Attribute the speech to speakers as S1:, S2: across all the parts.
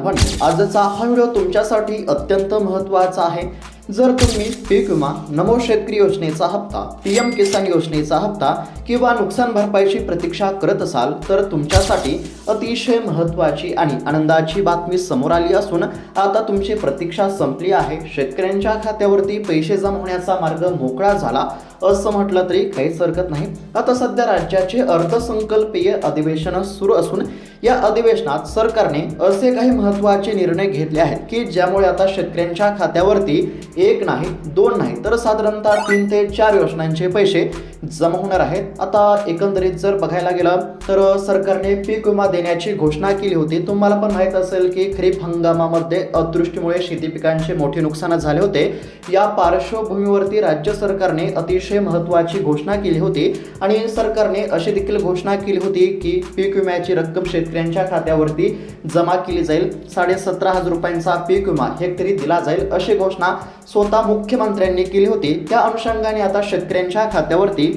S1: बांधवांनो, आजचा हा व्हिडिओ तुमच्यासाठी अत्यंत महत्त्वाचा आहे। जर तुम्ही पीक विमा, नमो शेतकरी योजनेचा हप्ता, पीएम किसान योजनेचा हप्ता किंवा नुकसान भरपाईची प्रतीक्षा करत असाल तर तुमच्यासाठी अतिशय महत्त्वाची आणि आनंदाची बातमी समोर आली असून आता तुमची प्रतीक्षा संपली आहे। शेतकऱ्यांच्या खात्यावरती पैसे जमा होण्याचा मार्ग मोकळा झाला असं म्हटलं तरी काहीच हरकत नाही। आता सध्या राज्याचे अर्थसंकल्पीय अधिवेशन सुरू असून या अधिवेशनात सरकारने असे काही महत्त्वाचे निर्णय घेतले आहेत की ज्यामुळे आता शेतकऱ्यांच्या खात्यावरती एक नाही, दोन नाही तर साधारणतः 3 ते 4 योजनांचे पैसे जमा होणार आहेत। आता एकंदरीत जर बघायला गेलं तर सरकारने पीक विमा देण्याची घोषणा केली होती। तुम्हाला पण माहित असेल की खरीप हंगामामध्ये अतिवृष्टीमुळे शेती पिकांचे मोठे नुकसान झाले होते। या पार्श्वभूमीवरती राज्य सरकारने अतिशय महत्त्वाची घोषणा केली होती आणि सरकारने अशी देखील घोषणा केली होती की पीक विम्याची रक्कम शेतकऱ्यांच्या खात्यावरती जमा केली जाईल। 17,500 रुपयांचा पीक विमा हेक्टरी दिला जाईल अशी घोषणा स्वतः मुख्यमंत्र्यांनी केली होती। त्या अनुषंगाने आता शेतकऱ्यांच्या खात्यावरती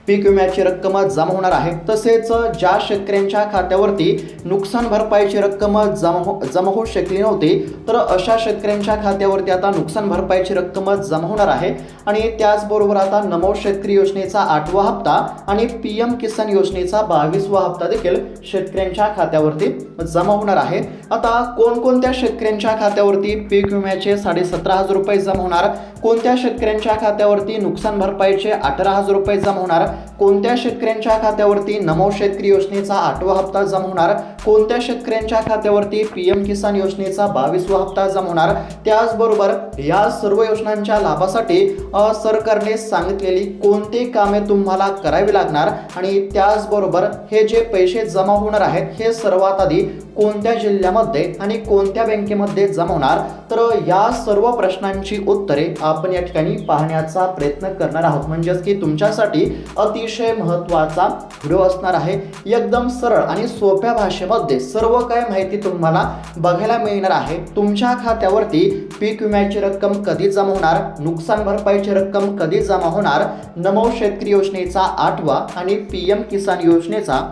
S1: पीक विम्याची रक्कम जमा होणार आहे। तसेच ज्या शेतकऱ्यांच्या खात्यावरती नुकसान भरपाईची रक्कम जमा होऊ शकली नव्हती तर अशा शेतकऱ्यांच्या खात्यावरती आता नुकसान भरपाईची रक्कम जमा होणार आहे। आणि त्याचबरोबर आता नमो शेतकरी योजनेचा 8वा हप्ता आणि पीएम किसान योजनेचा 22वा हप्ता देखील शेतकऱ्यांच्या खात्यावरती जमा होणार आहे। आता कोणकोणत्या शेतकऱ्यांच्या खात्यावरती पीक विम्याचे 17,500 रुपये जमा होणार, कोणत्या शेतकऱ्यांच्या खात्यावरती नुकसान भरपाईचे 18,000 रुपये जमा होणार, कोणत्या शेतकऱ्यांच्या खात्यावरती नमो शेतकरी योजनेचा 8वा हप्ता जमा होणार, कोणत्या शेतकऱ्यांच्या खात्यावरती पीएम किसान योजनेचा 22वा हप्ता जमा होणार। त्याचबरोबर या सर्व योजनांच्या लाभासाठी सरकारने सांगितलेली कोणती कामे तुम्हाला करावी लागणार आणि त्याचबरोबर हे जे पैसे जमा होणार आहेत हे सर्वात आधी कोणत्या जिल्ह्यामध्ये आणि कोणत्या बँकेमध्ये जमा होणार, तर या सर्व प्रश्नांची उत्तरे आपण या ठिकाणी पाहण्याचा प्रयत्न करणार आहोत। म्हणजेच की तुमच्यासाठी अतिशय महत्त्वाचा व्हिडिओ असणार आहे। एकदम सरळ आणि सोप्या भाषेमध्ये सर्व काही माहिती तुम्हाला बघायला मिळणार आहे। तुमच्या खात्यावरती पीक विम्याची रक्कम कधी जमा होणार, नुकसान भरपाईची रक्कम कधी जमा होणार, नमो शेतकरी योजनेचा 8वा आणि पीएम किसान योजनेचा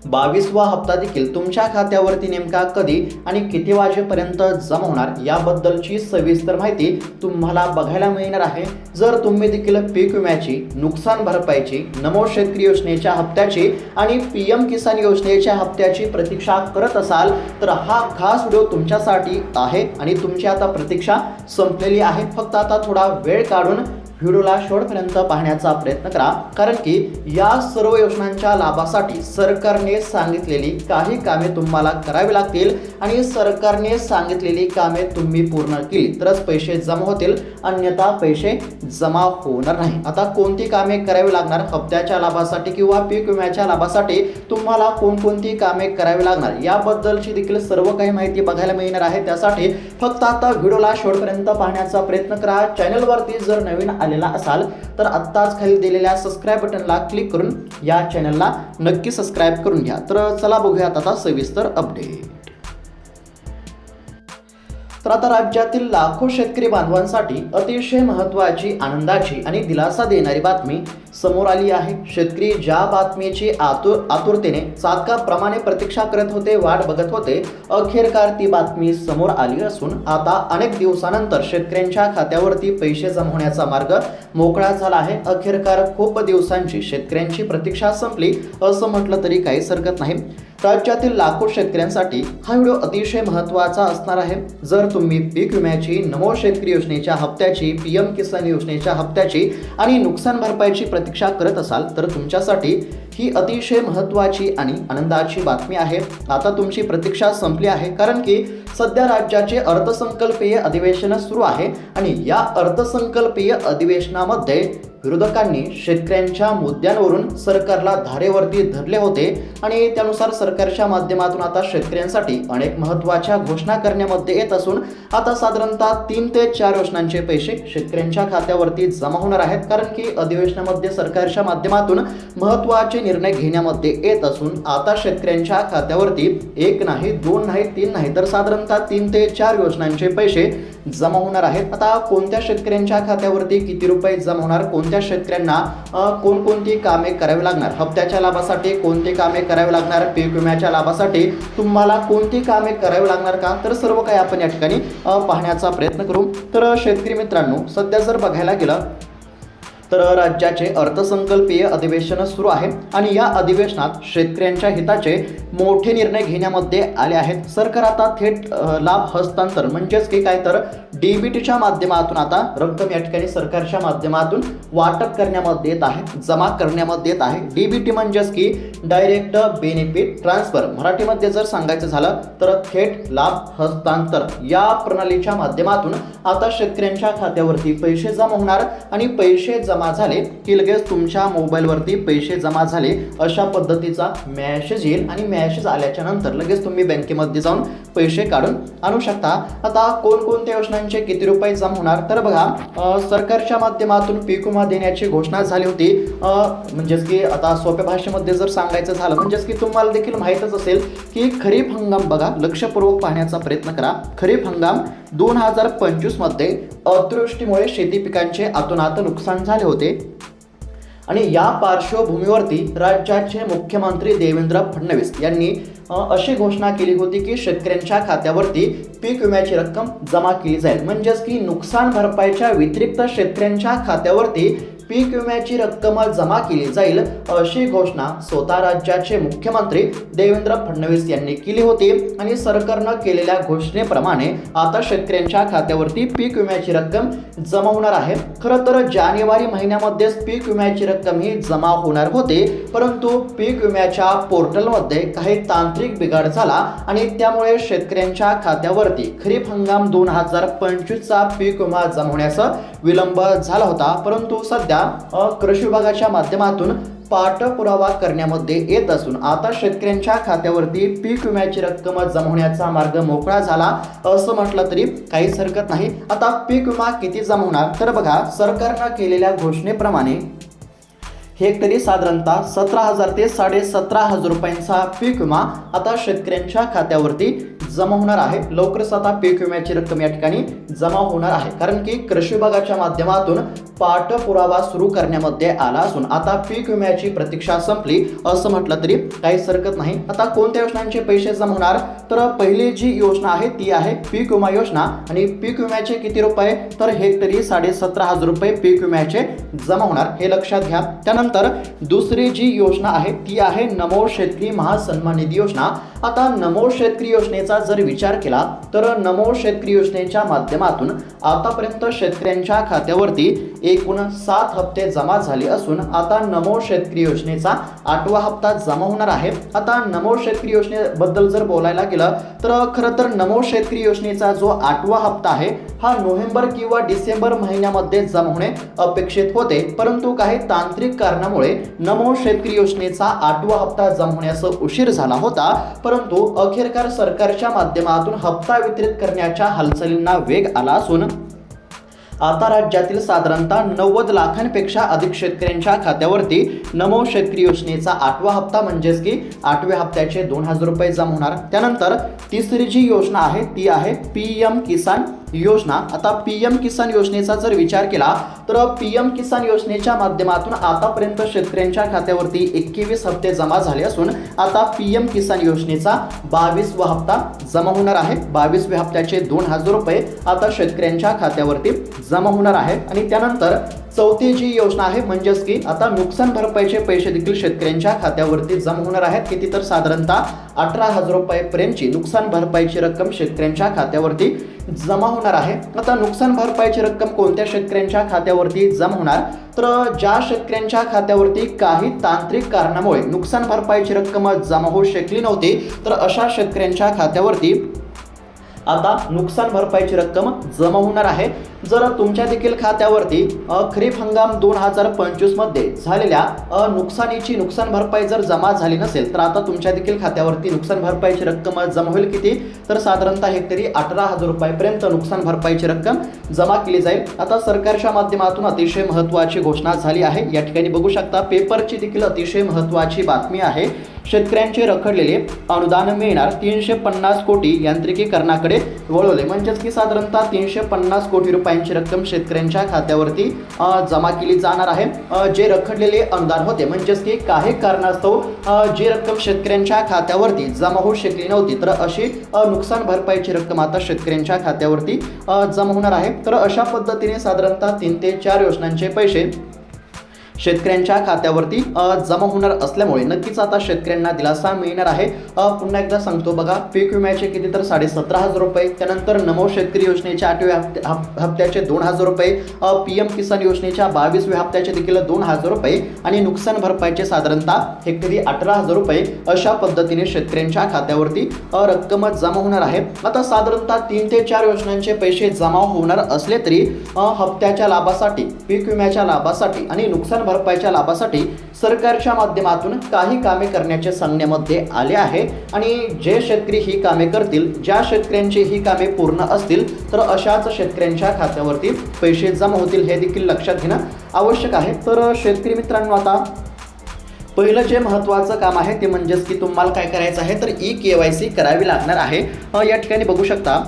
S1: 22वा हप्ता देखील तुमच्या खात्यावरती नेमका कधी आणि किती वाजेपर्यंत जमा होणार याबद्दलची सविस्तर माहिती तुम्हाला बघायला मिळणार आहे। जर तुम्ही देखील पीक विम्याची, नुकसान भरपाईची, नमो शेतकरी योजनेच्या हप्त्याची आणि पीएम किसान योजनेच्या हप्त्याची प्रतीक्षा करत असाल तर हा खास व्हिडिओ तुमच्यासाठी आहे आणि तुमची आता प्रतीक्षा संपलेली आहे। फक्त आता थोडा वेळ काढून व्हिडिओला शेवटपर्यंत पाहण्याचा प्रयत्न करा, कारण की या सर्व योजनांच्या लाभासाठी सरकारने सांगितलेली काही कामे तुम्हाला करावी लागतील आणि सरकारने सांगितलेली कामे तुम्ही पूर्ण केली तरच पैसे जमा होतील, अन्यथा पैसे जमा होणार नाही। आता कोणती कामे करावी लागणार, हप्त्याच्या लाभासाठी किंवा पीक विम्याच्या लाभासाठी तुम्हाला कोणकोणती कामे करावी लागणार याबद्दलची देखील सर्व काही माहिती बघायला मिळणार आहे। त्यासाठी फक्त आता व्हिडिओला शेवटपर्यंत पाहण्याचा प्रयत्न करा। चॅनलवरती जर नवीन आलेला असाल तर आत्ताच खाली दिलेल्या सबस्क्राइब बटनला क्लिक करून या चॅनलला नक्की सबस्क्राइब करून घ्या। तर चला बघूयात आता सविस्तर अपडेट। तर आता राज्यातील लाखो शेतकरी बांधवांसाठी अतिशय महत्त्वाची, आनंदाची आणि दिलासा देणारी बातमी समोर आली आहे। शेतकरी ज्या बातमीची आतुरतेने चातकाप्रमाणे प्रतीक्षा करत होते, वाट बघत होते, अखेरकार ती बातमी समोर आली असून आता अनेक दिवसानंतर शेतकऱ्यांच्या खात्यावरती पैसे जमा होण्याचा मार्ग मोकळा झाला आहे। अखेरकार खूप दिवसांची शेतकऱ्यांची प्रतीक्षा संपली असं म्हटलं तरी काहीच हरकत नाही। राज्यातील लाखो शेतकऱ्यांसाठी हा व्हिडिओ अतिशय महत्त्वाचा असणार आहे। जर तुम्ही पीक विम्याची, नमो शेतकरी योजनेच्या हप्त्याची, पीएम किसान योजनेच्या हप्त्याची आणि नुकसान भरपाईची प्रतीक्षा करत असाल तर तुमच्यासाठी ही अतिशय महत्त्वाची आणि आनंदाची बातमी आहे। आता तुमची प्रतीक्षा संपली आहे, कारण की सध्या राज्याचे अर्थसंकल्पीय अधिवेशन सुरू आहे आणि या अर्थसंकल्पीय अधिवेशनामध्ये विरोधकांनी शेतकऱ्यांच्या मुद्द्यांवरून सरकारला धारेवरती धरले होते आणि त्यानुसार सरकारच्या माध्यमातून आता शेतकऱ्यांसाठी अनेक महत्त्वाच्या घोषणा करण्यामध्ये येत असून आता साधारणतः 3 ते 4 योजनांचे पैसे शेतकऱ्यांच्या खात्यावरती जमा होणार आहेत, कारण की अधिवेशनामध्ये सरकारच्या माध्यमातून महत्त्वाचे निर्णय घेण्यामध्ये येत असून आता शेतकऱ्यांच्या खात्यावरती एक नाही, दोन नाही, तीन नाही तर साधारणतः 3 ते 4 योजनांचे पैसे जमा होणार आहेत। आता कोणत्या शेतकऱ्यांच्या खात्यावरती किती रुपये जमा होणार, कोणत्या शेतकऱ्यांना कोणकोणती कामे करावी लागणार, हप्त्याच्या लाभासाठी कोणती कामे करावी लागणार, पीक विम्याच्या लाभासाठी तुम्हाला कोणती कामे करावी लागणार का, तर सर्व काही आपण या ठिकाणी पाहण्याचा प्रयत्न करू. तर शेतकरी मित्रांनो, सध्या जर बघायला गेलं तर राज्याचे अर्थसंकल्पीय अधिवेशन सुरू आहे आणि या अधिवेशनात शेतकऱ्यांच्या हिताचे मोठे निर्णय घेण्यामध्ये आले आहेत. सरकार आता थेट लाभ हस्तांतर म्हणजेच की काय तर डीबीटीच्या माध्यमातून आता रक्कम या ठिकाणी सरकारच्या माध्यमातून वाटप करण्यामध्ये येत आहे, जमा करण्यामध्ये येत आहे. डीबीटी म्हणजेच की डायरेक्ट बेनिफिट ट्रान्सफर, मराठीमध्ये जर सांगायचं झालं तर थेट लाभ हस्तांतर या प्रणालीच्या माध्यमातून आता शेतकऱ्यांच्या खात्यावरती पैसे जमा होणार आणि पैसे जमा झाले की लगेच तुमच्या मोबाईलवरती पैसे जमा झाले अशा पद्धतीचा मेसेज येईल आणि मेसेज आल्याच्या नंतर लगेच तुम्ही बँकेमध्ये जाऊन पैसे काढून आणू शकता. आता कोणकोणत्या योजनांचे किती रुपये जमा होणार, तर बघा सरकारच्या माध्यमातून पीक विमा देण्याची घोषणा झाली होती. म्हणजेच की आता सोप्या भाषेमध्ये जर सांगायचं झालं म्हणजेच की तुम्हाला देखील माहीतच असेल की खरीप हंगाम बघा, लक्षपूर्वक पाहण्याचा प्रयत्न करा. खरीप हंगाम 2025 मध्ये अतिवृष्टीमुळे शेती पिकांचे अतोनात नुकसान झाले होते आणि या पार्श्वभूमीवरती राज्याचे मुख्यमंत्री देवेंद्र फडणवीस यांनी अशी घोषणा केली होती की शेतकऱ्यांच्या खात्यावरती पीक विम्याची रक्कम जमा केली जाईल. म्हणजेच की नुकसान भरपाईच्या व्यतिरिक्त शेतकऱ्यांच्या खात्यावरती पीक विम्याची रक्कम जमा केली जाईल अशी घोषणा स्वतः राज्याचे मुख्यमंत्री देवेंद्र फडणवीस यांनी केली होती आणि सरकारनं केलेल्या घोषणेप्रमाणे आता शेतकऱ्यांच्या खात्यावरती पीक विम्याची रक्कम जमा होणार आहे. खरं तर जानेवारी महिन्यामध्येच पीक विम्याची रक्कम ही जमा होणार होते, परंतु पीक विम्याच्या पोर्टलमध्ये काही तांत्रिक बिघाड झाला आणि त्यामुळे शेतकऱ्यांच्या खात्यावरती खरीप हंगाम 2025चा पीक विमा जमा होण्याचा विलंब झाला होता. परंतु सध्या कृषी विभागाच्या माध्यमातून पाठपुरावा करण्यामध्ये येत असून आता शेतकऱ्यांच्या खात्यावरती पीक विम्याची रक्कम जमा होण्याचा मार्ग मोकळा झाला असं म्हटलं तरी काहीच हरकत नाही. आता पीक विमा किती जमा होणार, तर बघा सरकारनं केलेल्या घोषणेप्रमाणे हेक्टरी साधारणतः 17,000 ते 17,500 रुपयांचा पीक विमा आता शेतकऱ्यांच्या खात्यावरती जमा होणार आहे. लवकरच आता पीक विम्याची रक्कम या ठिकाणी जमा होणार आहे, कारण की कृषी विभागाच्या माध्यमातून पाठपुरावा सुरू करण्यामध्ये आला असून आता पीक विम्याची प्रतीक्षा संपली असं म्हटलं तरी काहीच हरकत नाही. आता कोणत्या योजनांचे पैसे जमा होणार, तर पहिली जी योजना आहे ती आहे पीक विमा योजना आणि पीक विम्याचे किती रुपये, तर हेक्टरी 17,500 रुपये पीक विम्याचे जमा होणार, हे लक्षात घ्या. त्यानंतर दुसरी जी योजना आहे ती आहे नमो शेतकरी महासन्मान निधी योजना. आता नमो शेतकरी योजनेचा जर विचार केला तर नमो शेतकरी योजनेच्या माध्यमातून आतापर्यंत शेतकऱ्यांच्या खात्यावरती एकूण 7 हप्ते जमा झाले असून आता नमो शेतकरी योजनेचा 8वा हप्ता जमा होणार आहे. आता नमो शेतकरी योजनेबद्दल जर बोलायला गेलं तर खरं तर नमो शेतकरी योजनेचा जो 8वा हप्ता आहे हा नोव्हेंबर किंवा डिसेंबर महिन्यामध्ये जमा होणे अपेक्षित होते, परंतु काही तांत्रिक कारणामुळे नमो शेतकरी योजनेचा 8वा हप्ता जमा होण्यास उशीर झाला होता. परंतु अखेरकार सरकारच्या माध्यमातून हप्ता वितरित करण्याच्या हालचालींना वेग आला असून आता राज्यातील साधारणतः 90 लाखांपेक्षा अधिक शेतकऱ्यांच्या खात्यावरती नमो शेतकरी योजनेचा 8वा हप्ता म्हणजेच की 8व्या हप्त्याचे 2,000 रुपये जमा होणार. त्यानंतर तिसरी जी योजना आहे ती आहे PM किसान योजना. आता PM किसान योजनेचा जर विचार केला तर PM किसान योजनेच्या माध्यमातून आतापर्यंत शेतकऱ्यांच्या खात्यावरती 21 हप्ते जमा झाले असून आता PM किसान योजनेचा 22वा हप्ता जमा होणार आहे. 22व्या हप्त्याचे 2,000 रुपये आता शेतकऱ्यांच्या खात्यावरती जमा होणार आहे. आणि त्यानंतर चौथी जी योजना आहे म्हणजेच की आता नुकसान भरपाईचे पैसे देखील शेतकऱ्यांच्या खात्यावरती जमा होणार आहेत. किती, तर साधारणतः 18,000 रुपयेपर्यंतची नुकसान भरपाईची रक्कम शेतकऱ्यांच्या खात्यावरती जमा होणार आहे. आता नुकसान भरपाईची रक्कम कोणत्या शेतकऱ्यांच्या खात्यावरती जमा होणार, तर ज्या शेतकऱ्यांच्या खात्यावरती काही तांत्रिक कारणामुळे नुकसान भरपाईची रक्कम जमा होऊ शकली नव्हती तर अशा शेतकऱ्यांच्या खात्यावरती आता नुकसान भरपाईची रक्कम जमा होणार आहे. जर तुमच्या देखील खात्यावरती खरीप हंगाम 2025 मध्ये झालेल्या नुकसानीची नुकसान भरपाई जर जमा झाली नसेल तर आता तुमच्या देखील खात्यावरती नुकसान भरपाईची रक्कम जमा होईल. किती, तर साधारणतः हेक्टरी 18,000 रुपयापर्यंत नुकसान भरपाईची रक्कम जमा केली जाईल. आता सरकारच्या माध्यमातून अतिशय महत्त्वाची घोषणा झाली आहे. या ठिकाणी बघू शकता पेपरची देखील अतिशय महत्त्वाची बातमी आहे. शेतकऱ्यांचे रखडलेले अनुदान मिळणार, 350 कोटी यांत्रिकीकरणाकडे वळवले. म्हणजेच की साधारणतः 350 कोटी रुपये भरपाईची रक्कम शेतकऱ्यांच्या खात्यावरती जमा केली जाणार आहे। जे रखडलेले अनुदान होते म्हणजेच की काही कारणास्तव जी रक्कम शेतकऱ्यांच्या खात्यावरती जमा होऊ शकली नव्हती, तर अशी नुकसान भरपाईची रक्कम आता शेतकऱ्यांच्या खात्यावरती जमा होणार आहे। तर अशा पद्धतीने साधारणतः 3 ते 4 योजनांचे पैसे शेतकऱ्यांच्या खात्यावरती जमा होणार असल्यामुळे नक्कीच आता शेतकऱ्यांना दिलासा मिळणार आहे। पुन्हा एकदा सांगतो बघा, पीक विम्याचे किती तर 17,500 रुपये, त्यानंतर नमो शेतकरी योजनेच्या 8व्या हप्त्याचे 2,000 रुपये, PM किसान योजनेच्या 22व्या हप्त्याचे देखील 2,000 रुपये आणि नुकसान भरपाईचे साधारणतः हेक्टरी 18,000 रुपये अशा पद्धतीने शेतकऱ्यांच्या खात्यावरती रक्कम जमा होणार आहे। आता साधारणतः 3 ते 4 योजनांचे पैसे जमा होणार असले तरी हप्त्याच्या लाभासाठी, पीक विम्याच्या लाभासाठी आणि नुकसान भरपाईच्या लाभासाठी सरकारच्या माध्यमातून काही कामे करण्याचे सांगण्यामध्ये आले आहे आणि जे शेतकरी ही कामे करतील, ज्या शेतकऱ्यांची ही कामे पूर्ण असतील, तर अशाच शेतकऱ्यांच्या खात्यावरती पैसे जमा होतील हे देखील लक्षात घेणं आवश्यक आहे। तर शेतकरी मित्रांनो, आता पहिलं जे महत्त्वाचं काम आहे ते म्हणजेच की तुम्हाला काय करायचं आहे, तर KYC करावी लागणार आहे। या ठिकाणी बघू शकता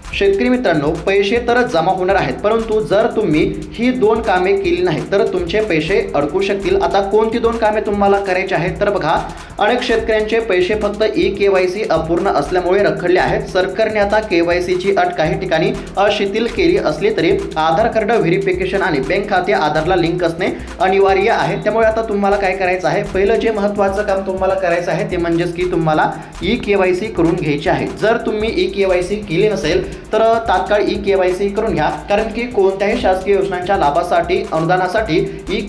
S1: शेतकरी मित्रांनो, पैसे तर जमा होणार आहेत, परंतु जर तुम्ही ही 2 कामे केली नाही तर तुमचे पैसे अडकू शकतील। आता कोणती 2 कामे तुम्हाला करायची आहेत, तर बघा, अनेक शेतकऱ्यांचे पैसे फक्त KYC अपूर्ण असल्यामुळे रखडले आहेत। सरकारने आता KYCची अट काही ठिकाणी शिथिल केली असली तरी आधार कार्ड व्हेरिफिकेशन आणि बँक खाते आधारला लिंक असणे अनिवार्य आहे। त्यामुळे आता तुम्हाला काय करायचं आहे, पहिलं जे महत्त्वाचं काम तुम्हाला करायचं आहे ते म्हणजेच की तुम्हाला KYC करून घ्यायची आहे। जर तुम्ही KYC केली नसेल तर तात्काळ KYC करून घ्या, कारण की कोणत्याही शासकीय योजनांच्या लाभासाठी, अनुदानासाठी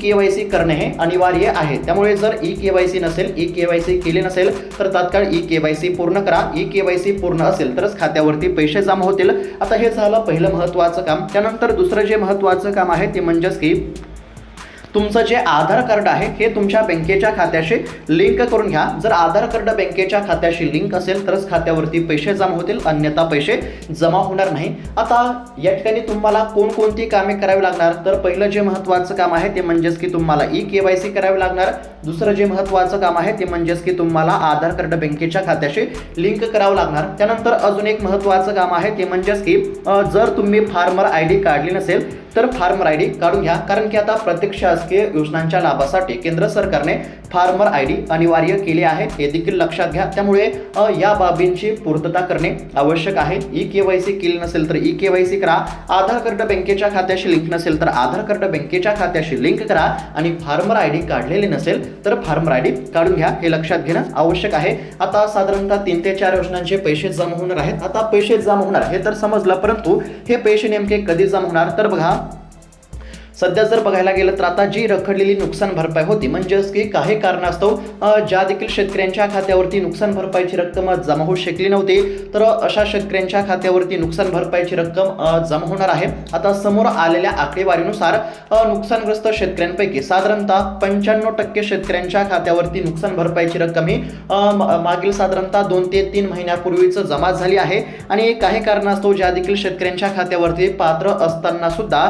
S1: KYC करणे हे अनिवार्य आहे। त्यामुळे जर KYC नसेल, KYC केले नसेल तर तात्काळ KYC पूर्ण करा। KYC पूर्ण असेल तरच खात्यावरती पैसे जमा होतील। आता हे झालं पहिलं महत्त्वाचं काम। त्यानंतर दुसरं जे महत्त्वाचं काम आहे ते म्हणजेच की तुमचं जे आधार कार्ड आहे हे तुमच्या बँकेच्या खात्याशी लिंक करून घ्या। जर आधार कार्ड बँकेच्या खात्याशी लिंक असेल तरच खात्यावरती पैसे जमा होतील, अन्यथा पैसे जमा होणार नाही। आता या ठिकाणी तुम्हाला कोणकोणती कामे करावी लागणार, तर पहिलं जे महत्त्वाचं काम आहे ते म्हणजेच की तुम्हाला KYC करावी लागणार। दुसरं जे महत्त्वाचं काम आहे ते म्हणजेच की तुम्हाला आधार कार्ड बँकेच्या खात्याशी लिंक करावं लागणार। त्यानंतर अजून एक महत्त्वाचं काम आहे ते म्हणजेच की जर तुम्ही फार्मर ID काढली नसेल तर फार्मर ID काढून घ्या, कारण की आता प्रत्येक शासकीय योजनांच्या लाभासाठी केंद्र सरकारने फार्मर ID अनिवार्य केले आहे, हे देखील लक्षात घ्या। त्यामुळे या बाबींची पूर्तता करणे आवश्यक आहे। KYC केली नसेल तर KYC करा, आधार कार्ड बँकेच्या खात्याशी लिंक नसेल तर आधार कार्ड बँकेच्या खात्याशी लिंक करा आणि फार्मर ID काढलेले नसेल तर फार्मर ID काढून घ्या, हे लक्षात घेणं आवश्यक आहे। आता साधारणतः 3 ते 4 योजनांचे पैसे जमा होणार आहेत। आता पैसे जमा होणार हे तर समजलं, परंतु हे पैसे नेमके कधी जमा होणार, तर बघा, सध्या जर बघायला गेलं तर आता जी रखडलेली नुकसान भरपाई होती, म्हणजेच की काही कारणास्तव ज्या देखील शेतकऱ्यांच्या खात्यावरती नुकसान भरपाईची रक्कम जमा होऊ शकली नव्हती, तर अशा शेतकऱ्यांच्या खात्यावरती नुकसान भरपाईची रक्कम जमा होणार आहे। आता समोर आलेल्या आकडेवारीनुसार नुकसानग्रस्त शेतकऱ्यांपैकी साधारणतः 95% शेतकऱ्यांच्या खात्यावरती नुकसान भरपाईची रक्कम ही मागील साधारणतः 2 ते 3 महिन्यापूर्वीच जमा झाली आहे आणि काही कारणास्तव ज्या देखील शेतकऱ्यांच्या खात्यावरती पात्र असताना सुद्धा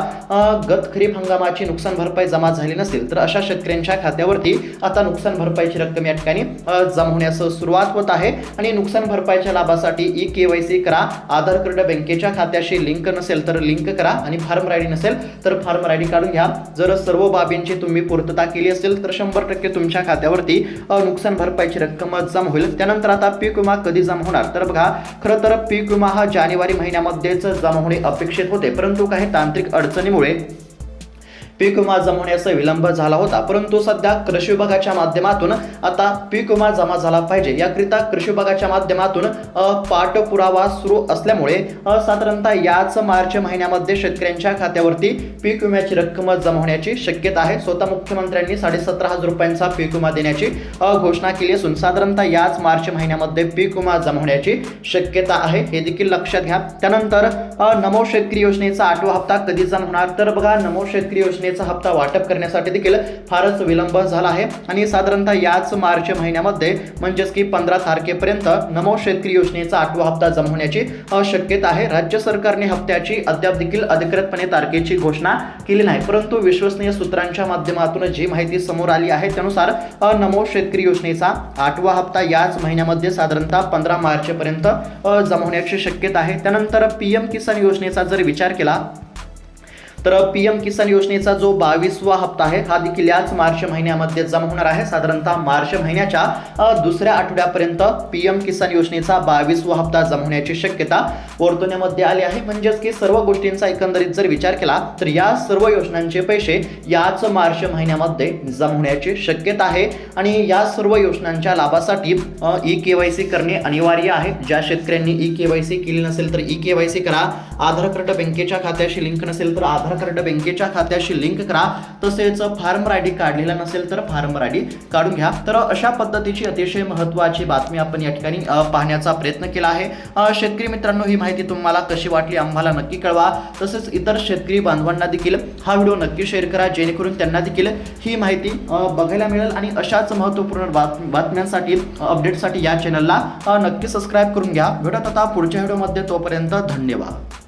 S1: गत खरीप हंगामाची नुकसान भरपाई जमा झाली नसेल तर अशा शेतकऱ्यांच्या खात्यावरती आता नुकसान भरपाईची रक्कम या ठिकाणी जमा होण्यास सुरुवात होत आहे आणि नुकसान भरपाईच्या लाभासाठी KYC करा, आधार कार्ड बँकेच्या खात्याशी लिंक नसेल तर लिंक करा आणि फार्मर ID नसेल तर फार्मर ID काढून घ्या। जर सर्व बाबींची तुम्ही पूर्तता केली असेल तर 100% तुमच्या खात्यावरती नुकसान भरपाईची रक्कम जमा होईल। त्यानंतर आता पीक विमा कधी जमा होणार, तर बघा, खरं तर पीक विमा हा जानेवारी महिन्यामध्येच जमा होणे अपेक्षित होते, परंतु काही तांत्रिक अडचणीमुळे पीक विमा जमा होण्याचा विलंब झाला होता। परंतु सध्या कृषी विभागाच्या माध्यमातून आता पीक विमा जमा झाला पाहिजे याकरिता कृषी विभागाच्या माध्यमातून पाठपुरावा सुरू असल्यामुळे साधारणतः याच मार्च महिन्यामध्ये शेतकऱ्यांच्या खात्यावरती पीक विम्याची रक्कम जमा होण्याची शक्यता आहे। स्वतः मुख्यमंत्र्यांनी 17,500 रुपयांचा पीक विमा देण्याची घोषणा केली असून साधारणतः याच मार्च महिन्यामध्ये पीक विमा जमा होण्याची शक्यता आहे, हे देखील लक्षात घ्या। त्यानंतर नमो शेतकरी योजनेचा 8वा हप्ता कधी जमा होणार, तर बघा, नमो शेतकरी योजनेचा हप्ता वाटप करण्यासाठी देखील फारच विलंब झाला आहे आणि साधारणतः याच मार्च महिन्यामध्ये म्हणजेच की 15 तारखेपर्यंत नमो शेतकरी योजनेचा 8वा हप्ता जमा होण्याची शक्यता आहे। राज्य सरकारने हप्त्याची अद्याप देखील अधिकृतपणे तारखेची घोषणा केली नाही, परंतु विश्वसनीय सूत्रांच्या माध्यमातून जी माहिती समोर आली आहे त्यानुसार नमो शेतकरी योजनेचा 8वा हप्ता याच महिन्यामध्ये साधारणतः 15 मार्चपर्यंत जमा होण्याची शक्यता आहे। त्यानंतर PM किसान योजनेचा जर विचार केला तर PM किसान योजनेचा जो 22वा हप्ता आहे हा देखील याच मार्च महिन्यामध्ये जमा होणार आहे. साधारणतः मार्च महिन्याच्या दुसऱ्या आठवड्यापर्यंत PM किसान योजनेचा 22वा हप्ता जमा होण्याची शक्यता वर्तवण्यामध्ये आली आहे. म्हणजेच की सर्व गोष्टींचा एकंदरीत जर विचार केला तर या सर्व योजनांचे पैसे याच मार्च महिन्यामध्ये जमा होण्याची शक्यता आहे. आणि या सर्व योजनांच्या लाभासाठी e-KYC करणे अनिवार्य आहे. ज्या शेतकऱ्यांनी e-KYC केली नसेल तर e-KYC करा. आधार कार्ड बँकेच्या खात्याशी लिंक नसेल तर आधार कार्ड बँकेच्या खात्याशी लिंक करा. तसेच फार्मर आयडी काढलेला नसेल तर फार्मर आयडी काढून घ्या. तर अशा पद्धतीची अतिशय महत्त्वाची बातमी आपण या ठिकाणी पाहण्याचा प्रयत्न केला आहे. शेतकरी मित्रांनो, ही माहिती तुम्हाला कशी वाटली आम्हाला नक्की कळवा. तसेच इतर शेतकरी बांधवांना देखील हा व्हिडिओ नक्की शेअर करा, जेणेकरून त्यांना देखील ही माहिती बघायला मिळेल. आणि अशाच महत्त्वपूर्ण बातम्यांसाठी अपडेटसाठी या चॅनलला नक्की सबस्क्राईब करून घ्या. भेटत आता पुढच्या व्हिडिओमध्ये. तोपर्यंत धन्यवाद.